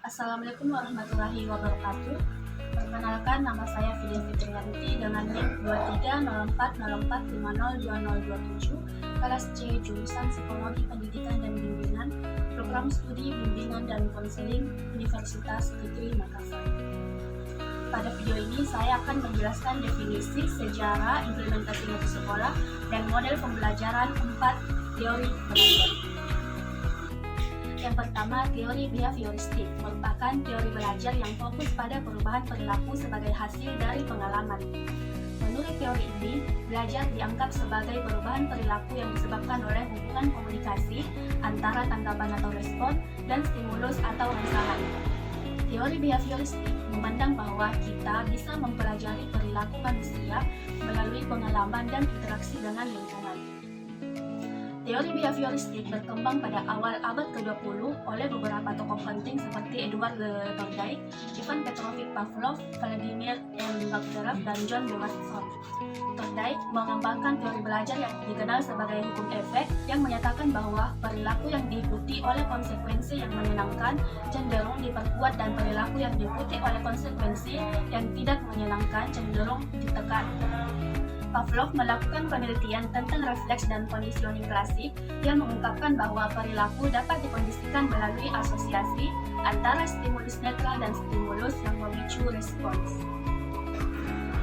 Assalamualaikum warahmatullahi wabarakatuh. Perkenalkan, nama saya Vidya Fitriyanti dengan NIM 230404502027, kelas C, jurusan Psikologi Pendidikan dan Bimbingan, program studi Bimbingan dan Konseling Universitas Negeri Makassar. Pada video ini saya akan menjelaskan definisi, sejarah, implementasi metode sekolah, dan model pembelajaran 4 teori belajar. Yang pertama, teori behavioristik merupakan teori belajar yang fokus pada perubahan perilaku sebagai hasil dari pengalaman. Menurut teori ini, belajar dianggap sebagai perubahan perilaku yang disebabkan oleh hubungan komunikasi antara tanggapan atau respon dan stimulus atau rangsangan. Teori behavioristik memandang bahwa kita bisa mempelajari perilaku manusia melalui pengalaman dan interaksi dengan lingkungan. Teori behavioristik berkembang pada awal abad ke-20 oleh beberapa tokoh penting seperti Edward Thorndike, Ivan Petrovich Pavlov, Vladimir M. Bakhterev, dan John Watson. Thorndike mengembangkan teori belajar yang dikenal sebagai hukum efek yang menyatakan bahwa perilaku yang diikuti oleh konsekuensi yang menyenangkan cenderung diperkuat dan perilaku yang diikuti oleh konsekuensi yang tidak menyenangkan cenderung ditekan. Pavlov melakukan penelitian tentang refleks dan conditioning klasik yang mengungkapkan bahwa perilaku dapat dikondisikan melalui asosiasi antara stimulus netral dan stimulus yang memicu respons.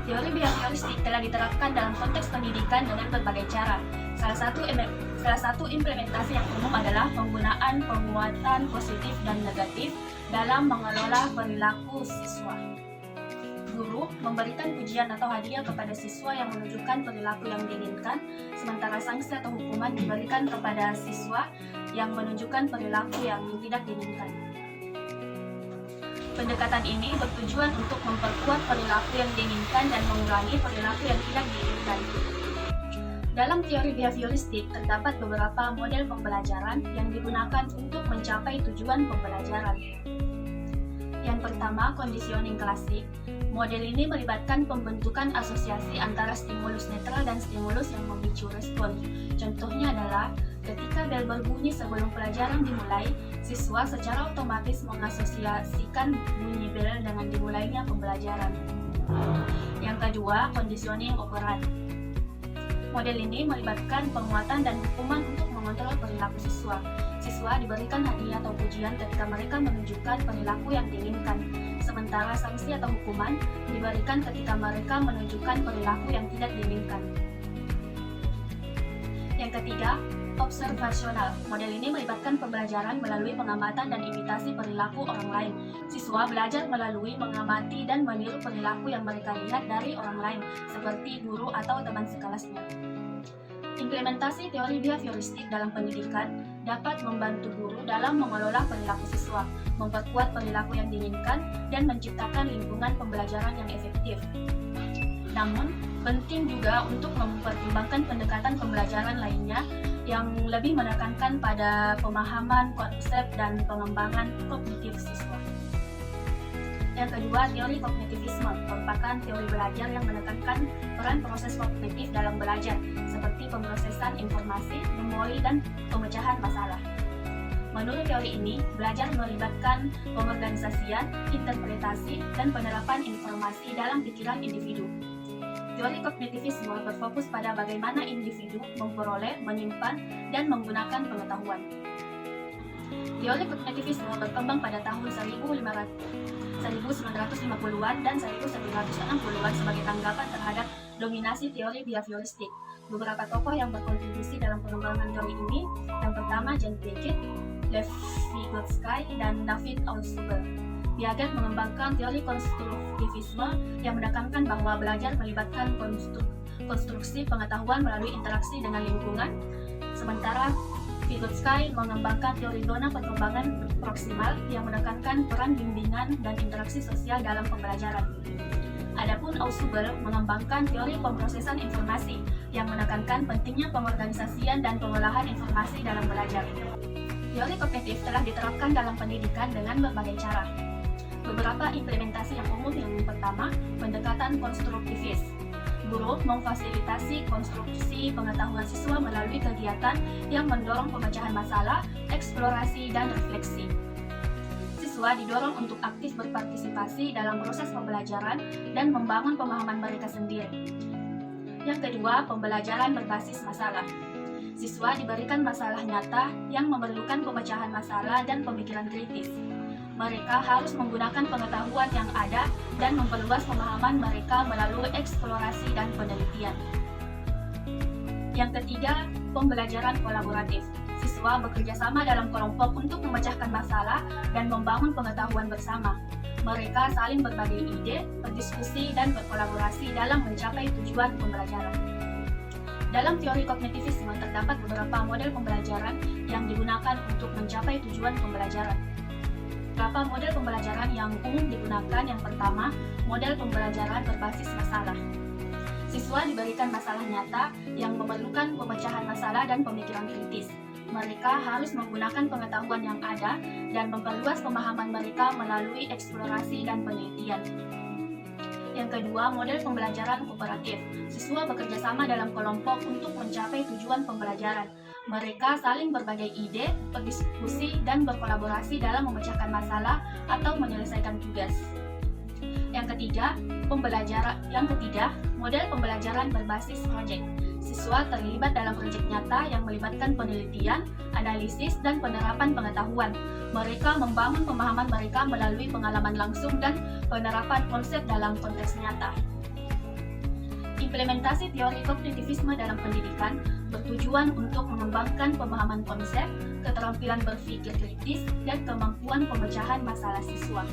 Teori behavioristik telah diterapkan dalam konteks pendidikan dengan berbagai cara. Salah satu implementasi yang umum adalah penggunaan penguatan positif dan negatif dalam mengelola perilaku siswa. Guru memberikan pujian atau hadiah kepada siswa yang menunjukkan perilaku yang diinginkan, sementara sanksi atau hukuman diberikan kepada siswa yang menunjukkan perilaku yang tidak diinginkan. Pendekatan ini bertujuan untuk memperkuat perilaku yang diinginkan dan mengurangi perilaku yang tidak diinginkan. Dalam teori behavioristik terdapat beberapa model pembelajaran yang digunakan untuk mencapai tujuan pembelajaran. Yang pertama, conditioning klasik. Model ini melibatkan pembentukan asosiasi antara stimulus netral dan stimulus yang memicu respon. Contohnya adalah ketika bel berbunyi sebelum pelajaran dimulai, siswa secara otomatis mengasosiasikan bunyi bel dengan dimulainya pembelajaran. Yang kedua, conditioning operan. Model ini melibatkan penguatan dan hukuman untuk mengontrol perilaku siswa. Siswa diberikan hadiah atau pujian ketika mereka menunjukkan perilaku yang diinginkan, sementara sanksi atau hukuman diberikan ketika mereka menunjukkan perilaku yang tidak diinginkan. Yang ketiga, observasional. Model ini melibatkan pembelajaran melalui pengamatan dan imitasi perilaku orang lain. Siswa belajar melalui mengamati dan meniru perilaku yang mereka lihat dari orang lain, seperti guru atau teman sekelasnya. Implementasi teori behavioristik dalam pendidikan dapat membantu guru dalam mengelola perilaku siswa, memperkuat perilaku yang diinginkan, dan menciptakan lingkungan pembelajaran yang efektif. Namun, penting juga untuk mempertimbangkan pendekatan pembelajaran lainnya yang lebih menekankan pada pemahaman, konsep, dan pengembangan kognitif siswa. Yang kedua, teori kognitivisme merupakan teori belajar yang menekankan peran proses kognitif dalam belajar, seperti pemrosesan informasi, memori, dan pemecahan masalah. Menurut teori ini, belajar melibatkan pengorganisasian, interpretasi, dan penerapan informasi dalam pikiran individu. Teori kognitivisme berfokus pada bagaimana individu memperoleh, menyimpan, dan menggunakan pengetahuan. Teori kognitivisme berkembang pada tahun 1950-an dan 1960-an sebagai tanggapan terhadap dominasi teori behavioristik. Beberapa tokoh yang berkontribusi dalam pengembangan teori ini, yang pertama John Piaget, Lev Vygotsky, dan David Altshuler. Piaget mengembangkan teori konstruktivisme yang menekankan bahwa belajar melibatkan konstruksi pengetahuan melalui interaksi dengan lingkungan, sementara Vygotsky mengembangkan teori zona perkembangan proksimal yang menekankan peran bimbingan dan interaksi sosial dalam pembelajaran. Adapun Altshuler mengembangkan teori pemrosesan informasi yang menekankan pentingnya pengorganisasian dan pengolahan informasi dalam belajar. Teori kognitif telah diterapkan dalam pendidikan dengan berbagai cara. Beberapa implementasi yang umum yang pertama, pendekatan konstruktivis. Guru memfasilitasi konstruksi pengetahuan siswa melalui kegiatan yang mendorong pemecahan masalah, eksplorasi, dan refleksi. Siswa siswa didorong untuk aktif berpartisipasi dalam proses pembelajaran dan membangun pemahaman mereka sendiri. Yang kedua, pembelajaran berbasis masalah. Siswa diberikan masalah nyata yang memerlukan pemecahan masalah dan pemikiran kritis. Mereka harus menggunakan pengetahuan yang ada dan memperluas pemahaman mereka melalui eksplorasi dan penelitian. Yang ketiga, pembelajaran kolaboratif. Siswa bekerja sama dalam kelompok untuk memecahkan masalah dan membangun pengetahuan bersama. Mereka saling berbagi ide, berdiskusi, dan berkolaborasi dalam mencapai tujuan pembelajaran. Dalam teori kognitivisme terdapat beberapa model pembelajaran yang digunakan untuk mencapai tujuan pembelajaran. Beberapa model pembelajaran yang umum digunakan, yang pertama, model pembelajaran berbasis masalah. Siswa diberikan masalah nyata yang memerlukan pemecahan masalah dan pemikiran kritis. Mereka harus menggunakan pengetahuan yang ada dan memperluas pemahaman mereka melalui eksplorasi dan penelitian. Yang kedua, model pembelajaran kooperatif. Siswa bekerja sama dalam kelompok untuk mencapai tujuan pembelajaran. Mereka saling berbagi ide, berdiskusi, dan berkolaborasi dalam memecahkan masalah atau menyelesaikan tugas. Yang ketiga, model pembelajaran berbasis proyek. Siswa terlibat dalam proyek nyata yang melibatkan penelitian, analisis, dan penerapan pengetahuan. Mereka membangun pemahaman mereka melalui pengalaman langsung dan penerapan konsep dalam konteks nyata. Implementasi teori kognitivisme dalam pendidikan bertujuan untuk mengembangkan pemahaman konsep, keterampilan berpikir kritis, dan kemampuan pemecahan masalah siswa.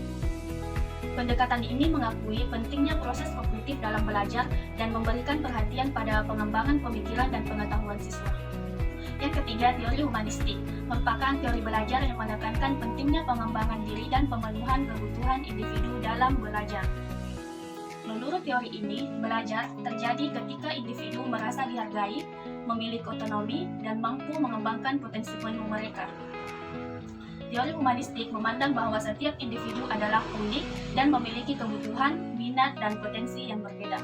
Pendekatan ini mengakui pentingnya proses kognitif dalam belajar dan memberikan perhatian pada pengembangan pemikiran dan pengetahuan siswa. Yang ketiga, teori humanistik merupakan teori belajar yang menekankan pentingnya pengembangan diri dan pemenuhan kebutuhan individu dalam belajar. Menurut teori ini, belajar terjadi ketika individu merasa dihargai, memiliki otonomi, dan mampu mengembangkan potensi penuh mereka. Teori humanistik memandang bahwa setiap individu adalah unik dan memiliki kebutuhan, minat, dan potensi yang berbeda.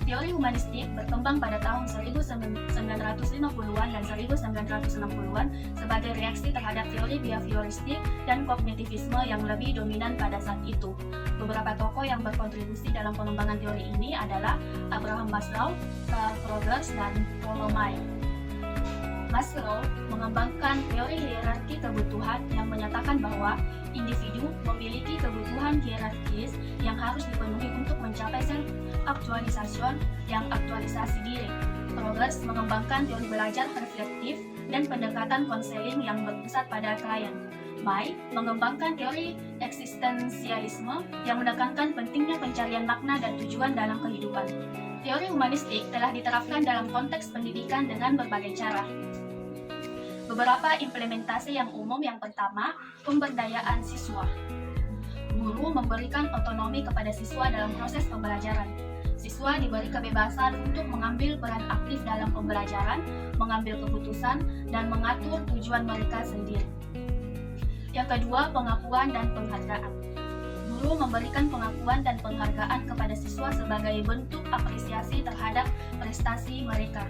Teori humanistik berkembang pada tahun 1950-an dan 1960-an sebagai reaksi terhadap teori behavioristik dan kognitivisme yang lebih dominan pada saat itu. Beberapa tokoh yang berkontribusi dalam pengembangan teori ini adalah Abraham Maslow, Carl Rogers, dan Rollo May. Maslow mengembangkan teori hierarki kebutuhan yang menyatakan bahwa individu memiliki kebutuhan hierarkis yang harus dipenuhi untuk mencapai self-actualization yang aktualisasi diri. Rogers mengembangkan teori belajar reflektif dan pendekatan konseling yang berpusat pada klien. May mengembangkan teori eksistensialisme yang menekankan pentingnya pencarian makna dan tujuan dalam kehidupan. Teori humanistik telah diterapkan dalam konteks pendidikan dengan berbagai cara. Beberapa implementasi yang umum, yang pertama, pemberdayaan siswa. Guru memberikan otonomi kepada siswa dalam proses pembelajaran. Siswa diberi kebebasan untuk mengambil peran aktif dalam pembelajaran, mengambil keputusan, dan mengatur tujuan mereka sendiri. Yang kedua, pengakuan dan penghargaan. Guru memberikan pengakuan dan penghargaan kepada siswa sebagai bentuk apresiasi terhadap prestasi mereka.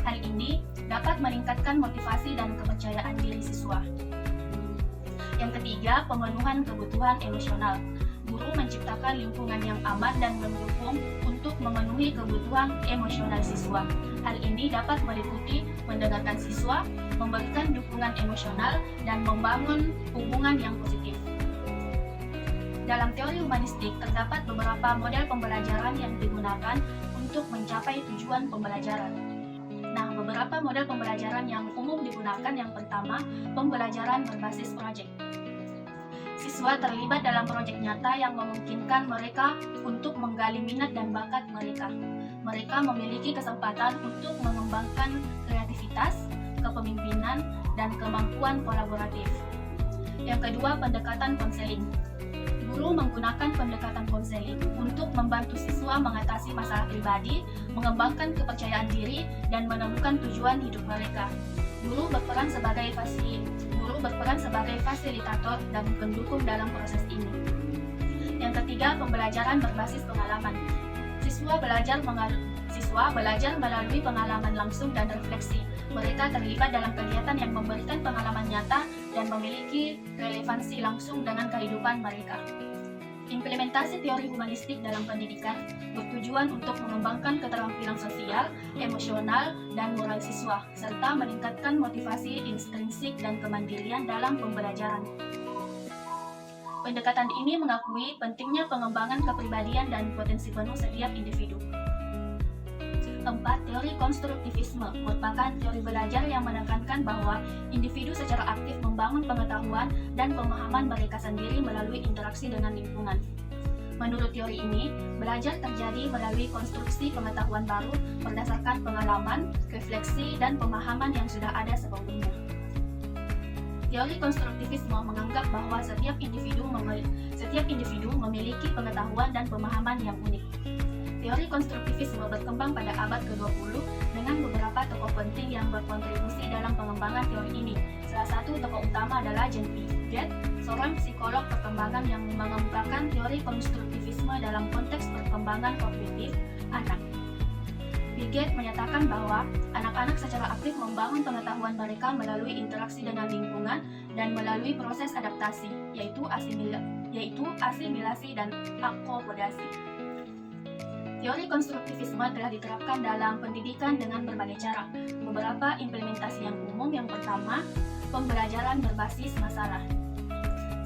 Hal ini dapat meningkatkan motivasi dan kepercayaan diri siswa. Yang ketiga, pemenuhan kebutuhan emosional. Guru menciptakan lingkungan yang aman dan mendukung untuk memenuhi kebutuhan emosional siswa. Hal ini dapat meliputi mendengarkan siswa, memberikan dukungan emosional, dan membangun hubungan yang positif. Dalam teori humanistik, terdapat beberapa model pembelajaran yang digunakan untuk mencapai tujuan pembelajaran. Nah, beberapa model pembelajaran yang umum digunakan, yang pertama, pembelajaran berbasis proyek. Siswa terlibat dalam proyek nyata yang memungkinkan mereka untuk menggali minat dan bakat mereka. Mereka memiliki kesempatan untuk mengembangkan kreativitas, kepemimpinan, dan kemampuan kolaboratif. Yang kedua, pendekatan konseling. Guru menggunakan pendekatan konseling untuk membantu siswa mengatasi masalah pribadi, mengembangkan kepercayaan diri, dan menemukan tujuan hidup mereka. Guru berperan sebagai fasilitator dan pendukung dalam proses ini. Yang ketiga, pembelajaran berbasis pengalaman. Siswa belajar melalui pengalaman langsung dan refleksi. Mereka terlibat dalam kegiatan yang memberikan pengalaman nyata dan memiliki relevansi langsung dengan kehidupan mereka. Implementasi teori humanistik dalam pendidikan bertujuan untuk mengembangkan keterampilan sosial, emosional, dan moral siswa, serta meningkatkan motivasi intrinsik dan kemandirian dalam pembelajaran. Pendekatan ini mengakui pentingnya pengembangan kepribadian dan potensi penuh setiap individu. 4. Teori konstruktivisme merupakan teori belajar yang menekankan bahwa individu secara aktif membangun pengetahuan dan pemahaman mereka sendiri melalui interaksi dengan lingkungan. Menurut teori ini, belajar terjadi melalui konstruksi pengetahuan baru berdasarkan pengalaman, refleksi, dan pemahaman yang sudah ada sebelumnya. Teori konstruktivisme menganggap bahwa setiap individu memiliki pengetahuan dan pemahaman yang unik. Teori konstruktivisme berkembang pada abad ke-20 dengan beberapa tokoh penting yang berkontribusi dalam pengembangan teori ini. Salah satu tokoh utama adalah John Piaget, seorang psikolog perkembangan yang mengemukakan teori konstruktivisme dalam konteks perkembangan kognitif anak. Piaget menyatakan bahwa anak-anak secara aktif membangun pengetahuan mereka melalui interaksi dengan lingkungan dan melalui proses adaptasi, yaitu asimilasi dan akomodasi. Teori konstruktivisme telah diterapkan dalam pendidikan dengan berbagai cara. Beberapa implementasi yang umum: yang pertama, pembelajaran berbasis masalah.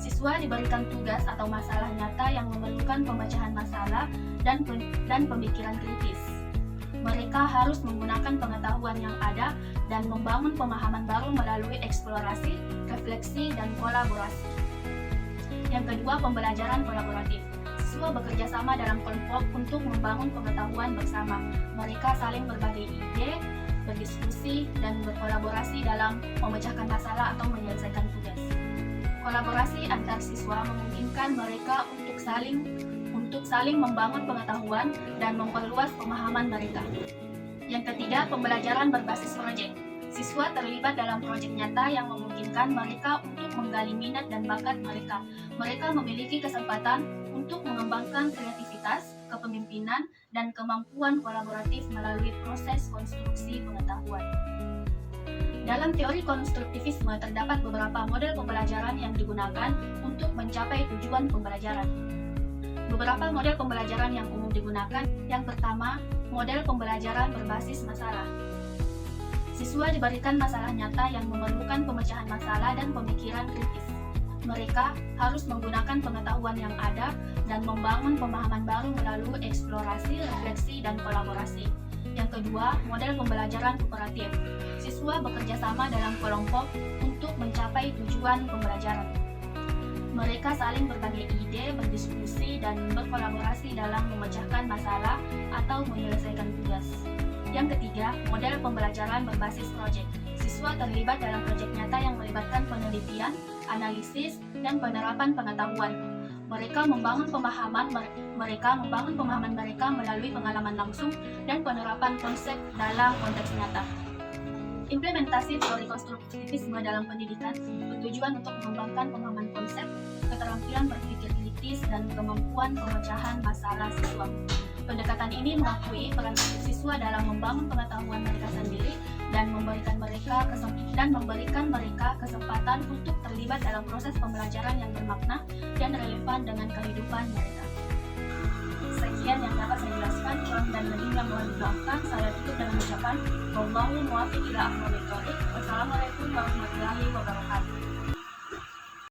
Siswa diberikan tugas atau masalah nyata yang memerlukan pemecahan masalah dan pemikiran kritis. Mereka harus menggunakan pengetahuan yang ada dan membangun pemahaman baru melalui eksplorasi, refleksi, dan kolaborasi. Yang kedua, pembelajaran kolaboratif. Siswa bekerja sama dalam kelompok untuk membangun pengetahuan bersama. Mereka saling berbagi ide, berdiskusi, dan berkolaborasi dalam memecahkan masalah atau menyelesaikan tugas. Kolaborasi antar siswa memungkinkan mereka untuk saling membangun pengetahuan dan memperluas pemahaman mereka. Yang ketiga, pembelajaran berbasis proyek. Siswa terlibat dalam proyek nyata yang memungkinkan mereka untuk menggali minat dan bakat mereka. Mereka memiliki kesempatan untuk mengembangkan kreativitas, kepemimpinan, dan kemampuan kolaboratif melalui proses konstruksi pengetahuan. Dalam teori konstruktivisme terdapat beberapa model pembelajaran yang digunakan untuk mencapai tujuan pembelajaran. Beberapa model pembelajaran yang umum digunakan. Yang pertama, model pembelajaran berbasis masalah. Siswa diberikan masalah nyata yang memerlukan pemecahan masalah dan pemikiran kritis. Mereka harus menggunakan pengetahuan yang ada dan membangun pemahaman baru melalui eksplorasi, refleksi, dan kolaborasi. Yang kedua, model pembelajaran kooperatif. Siswa bekerja sama dalam kelompok untuk mencapai tujuan pembelajaran. Mereka saling berbagi ide, berdiskusi, dan berkolaborasi dalam memecahkan masalah atau menyelesaikan tugas. Yang ketiga, model pembelajaran berbasis proyek. Siswa terlibat dalam proyek nyata yang melibatkan penelitian, analisis, dan penerapan pengetahuan. Mereka membangun pemahaman mereka melalui pengalaman langsung dan penerapan konsep dalam konteks nyata. Implementasi teori konstruktivisme dalam pendidikan bertujuan untuk mengembangkan pemahaman konsep, keterampilan berpikir kritis, dan kemampuan pemecahan masalah siswa. Pendekatan ini mengakui peran siswa dalam membangun pengetahuan mereka sendiri dan memberikan mereka kesempatan untuk terlibat dalam proses pembelajaran yang bermakna dan relevan dengan kehidupan mereka. Sekian yang dapat saya jelaskan, kurang dan lebihnya mohon dimaafkan. Saya tutup dengan ucapan wallahu muwaffiq ila aqwamit thoriq. Wassalamualaikum warahmatullahi wabarakatuh.